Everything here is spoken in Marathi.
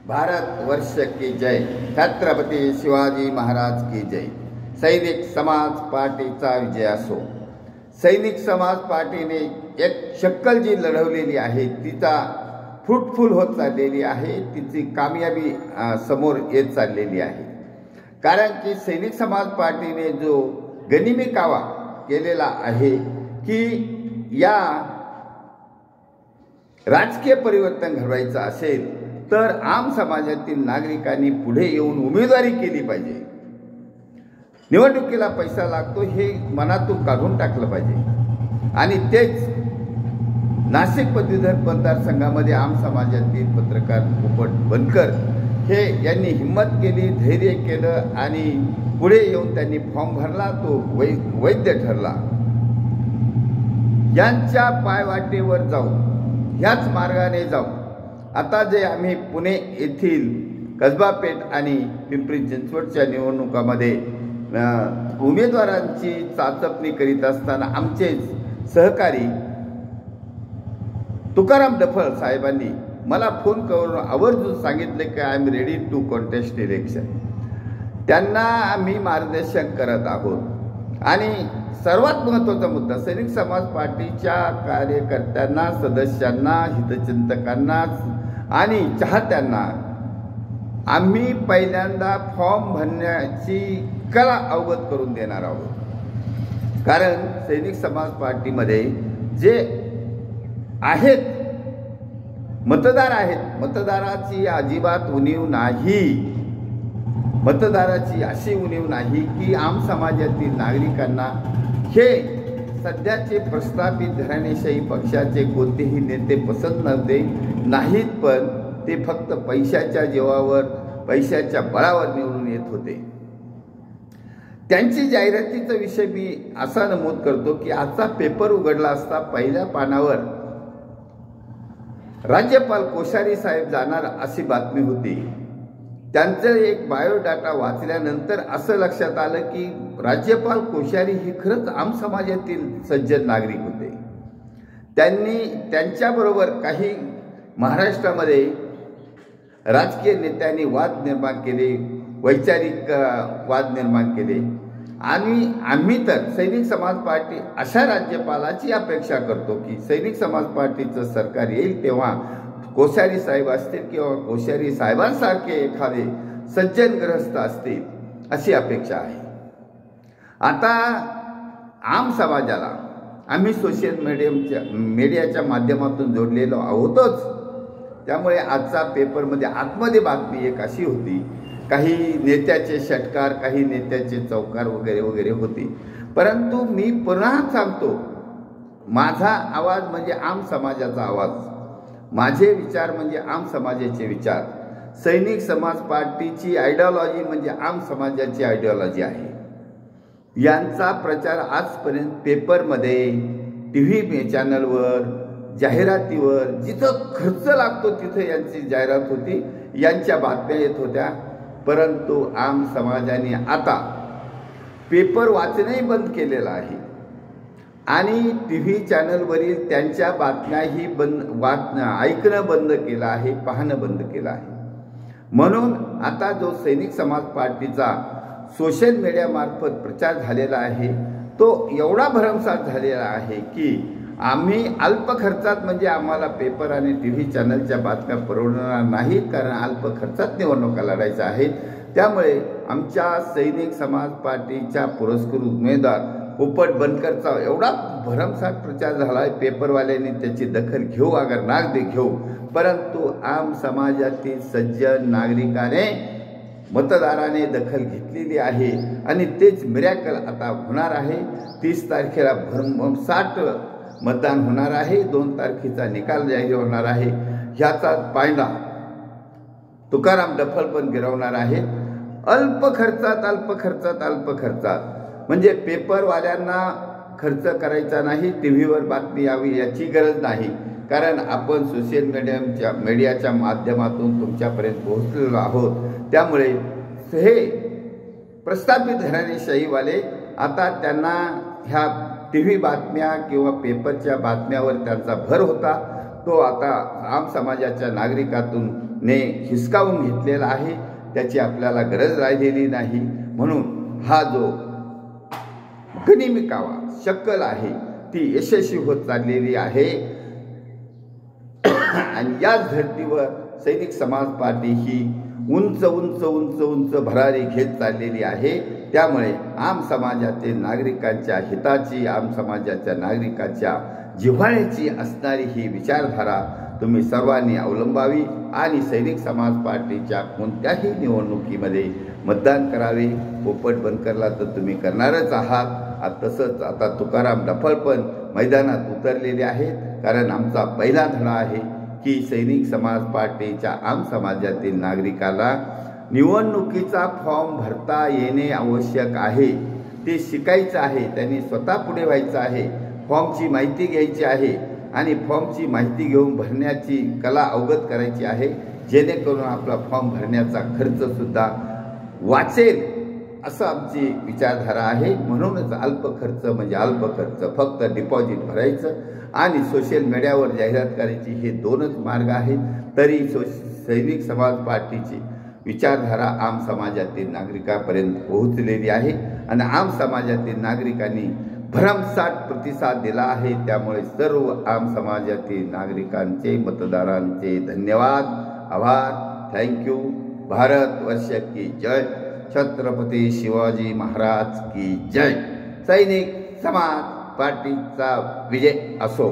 भारत वर्ष की जय, छत्रपती शिवाजी महाराज की जय। सैनिक समाज पार्टीचा विजय असो। सैनिक समाज पार्टीने एक शक्कल जी लढवलेली आहे तिचा फ्रूटफुल होत चाललेली आहे, तिची कामयाबी समोर येत चाललेली आहे। कारण की सैनिक समाज पार्टीने जो गनिमी कावा केलेला आहे की या राजकीय परिवर्तन घडवायचं असेल तर आम समाजातील नागरिकांनी पुढे येऊन उमेदवारी केली पाहिजे। निवडणुकीला पैसा लागतो हे मनातून काढून टाकलं पाहिजे आणि तेच नाशिक पदवीधर मतदारसंघामध्ये आम समाजातील पत्रकार पोपट बनकर हे यांनी हिम्मत केली, धैर्य केलं आणि पुढे येऊन त्यांनी फॉर्म भरला, तो वैध ठरला। यांच्या पायवाटेवर जाऊन ह्याच मार्गाने जाऊन आता जे आम्ही पुणे येथील कसबा पेठ आणि पिंपरी चिंचवडच्या निवडणुकामध्ये उमेदवारांची चाचपणी करीत असताना आमचे सहकारी तुकाराम डफळ साहेबांनी मला फोन करून आवर्जून सांगितले की I am ready to contest election. त्यांना आम्ही मार्गदर्शन करत आहोत आणि सर्वात महत्त्वाचा मुद्दा सैनिक समाज पार्टीच्या कार्यकर्त्यांना, सदस्यांना, हितचिंतकांना आणि चाहत्यांना आम्ही पहिल्यांदा फॉर्म भरण्याची कला अवगत करून देणार आहोत। कारण सैनिक समाज पार्टीमध्ये जे आहेत मतदार आहेत, मतदाराची अजिबात उणीव नाही। मतदाराची अशी उणीव नाही की आम समाजातील नागरिकांना हे सध्याचे प्रस्थापित घराणेशाही पक्षाचे कोणतेही नेते पसंत नव्हते नाहीत, पण ते फक्त पैशाच्या जीवावर, पैशाच्या बळावर निवडून येत होते। त्यांची जाहिरातीचा विषय मी असा नमूद करतो की आजचा पेपर उघडला असता पहिल्या पानावर राज्यपाल कोश्यारी साहेब जाणार अशी बातमी होती। त्यांचं एक बायोडाटा वाचल्यानंतर असं लक्षात आलं की राज्यपाल कोश्यारी हे खरंच आम समाजातील सज्जन नागरिक होते। त्यांच्याबरोबर काही महाराष्ट्रामध्ये राजकीय नेत्यांनी वाद निर्माण केले, वैचारिक वाद निर्माण केले आणि आम्ही तर सैनिक समाज पार्टी अशा राज्यपालाची अपेक्षा करतो की सैनिक समाज पार्टीचं सरकार येईल तेव्हा कोश्यारी साहेब असतील किंवा कोश्यारी साहेबांसारखे एखादे सज्जन ग्रस्त असतील अशी अपेक्षा आहे। आता आम समाजाला आम्ही सोशल मीडियाच्या माध्यमातून जोडलेलो आहोतच, त्यामुळे आजचा पेपरमध्ये आतमध्ये बातमी एक अशी होती, काही नेत्याचे षटकार, काही नेत्याचे चौकार वगैरे वगैरे होती। परंतु मी पुन्हा सांगतो, माझा आवाज म्हणजे आम समाजाचा आवाज, माझे विचार म्हणजे आम समाजाचे विचार। सैनिक समाज पार्टीची आयडिओलॉजी म्हणजे आम समाजाची आयडिओलॉजी आहे। यांचा प्रचार आजपर्यंत पेपरमध्ये, टीव्ही चॅनलवर, जाहिरातीवर जिथं खर्च लागतो तिथं यांची जाहिरात होती, यांच्या बातम्या येत होत्या। परंतु आम समाजाने आता पेपर वाचणंही बंद केलेलं आहे आणि टीव्ही चॅनलवरील त्यांच्या बातम्याही ऐकणं बंद केलं आहे, पाहणं बंद केलं आहे। म्हणून आता जो सैनिक समाज पार्टीचा सोशल मीडियामार्फत प्रचार झालेला आहे तो एवढा भरमसाठ झालेला आहे की आम्ही अल्प खर्चात, म्हणजे आम्हाला पेपर आणि टीव्ही चॅनलच्या बातम्या परवडणार नाहीत, कारण अल्प खर्चात निवडणुका लढायच्या आहेत। त्यामुळे आमच्या सैनिक समाज पार्टीच्या पुरस्कृत उमेदवार पोपट बनकरचा एवढा भरमसाठ प्रचार झाला आहे, पेपरवाल्यांनी त्याची दखल घेऊ अगर नाग दे घेऊ, परंतु आम समाजातील सज्जन नागरिकाने, मतदाराने दखल घेतलेली आहे आणि तेच मिरॅकल आता होणार आहे। 30 तारखेला भरमसाठ मतदान होणार आहे, 2 तारखेचा निकाल जाहीर होणार आहे। ह्याचा पायंडा तुकाराम डफळ पण गिरवणार आहे। अल्प खर्चात म्हणजे पेपरवाल्यांना खर्च करायचा नाही, टीव्हीवर बातमी यावी याची गरज नाही, कारण आपण सोशल मीडियाच्या माध्यमातून तुमच्यापर्यंत पोहोचलेलो आहोत। त्यामुळे हे प्रस्थापित घराणेशाहीवाले आता त्यांना ह्या टीव्ही बातम्या किंवा पेपरच्या बातम्यावर त्यांचा भर होता, तो आता आम समाजाच्या नागरिकातून ने हिसकावून घेतलेला आहे. त्याची आपल्याला गरज राहिलेली नाही. म्हणून हा जो गनिमी कावा शक्कल आहे ती यशस्वी होत चाललेली आहे. आणि याच धर्तीवर सैनिक समाज पार्टी ही उंच उंच उंच उंच भरारी घेत चाललेली आहे. त्यामुळे आम समाजातील नागरिकांच्या हिताची, आम समाजाच्या नागरिकांच्या जिव्हाळ्याची असणारी ही विचारधारा तुम्ही सर्वांनी अवलंबावी आणि सैनिक समाज पार्टीच्या कोणत्याही निवडणुकीमध्ये मतदान करावे. पोपट बनकरला तर तुम्ही करणारच आहात. तसंच आता तुकाराम डफळ पण मैदानात उतरलेले आहेत. कारण आमचा पहिला धडा आहे की सैनिक समाज पार्टीच्या आम समाजातील नागरिकाला निवडणुकीचा फॉर्म भरता येणे आवश्यक आहे. ते शिकायचं आहे. त्यांनी स्वतः पुढे व्हायचं आहे. फॉर्मची माहिती घ्यायची आहे आणि फॉर्मची माहिती घेऊन भरण्याची कला अवगत करायची आहे. जेणेकरून आपला फॉर्म भरण्याचा खर्चसुद्धा वाचेल असं आमची विचारधारा आहे. म्हणूनच अल्प खर्च म्हणजे अल्प खर्च, फक्त डिपॉझिट भरायचं आणि सोशल मीडियावर जाहिरात करायची, हे दोनच मार्ग आहेत. तरी सैनिक समाज पार्टीची विचारधारा आम समाजातील नागरिकांपर्यंत पोहोचलेली आहे आणि आम समाजातील नागरिकांनी भरमसाठ प्रतिसाद दिला आहे. त्यामुळे सर्व आम समाजातील नागरिकांचे, मतदारांचे धन्यवाद, आभार. थँक्यू. भारत वर्ष की जय. छत्रपती शिवाजी महाराज की जय. सैनिक समाज पार्टीचा विजय असो.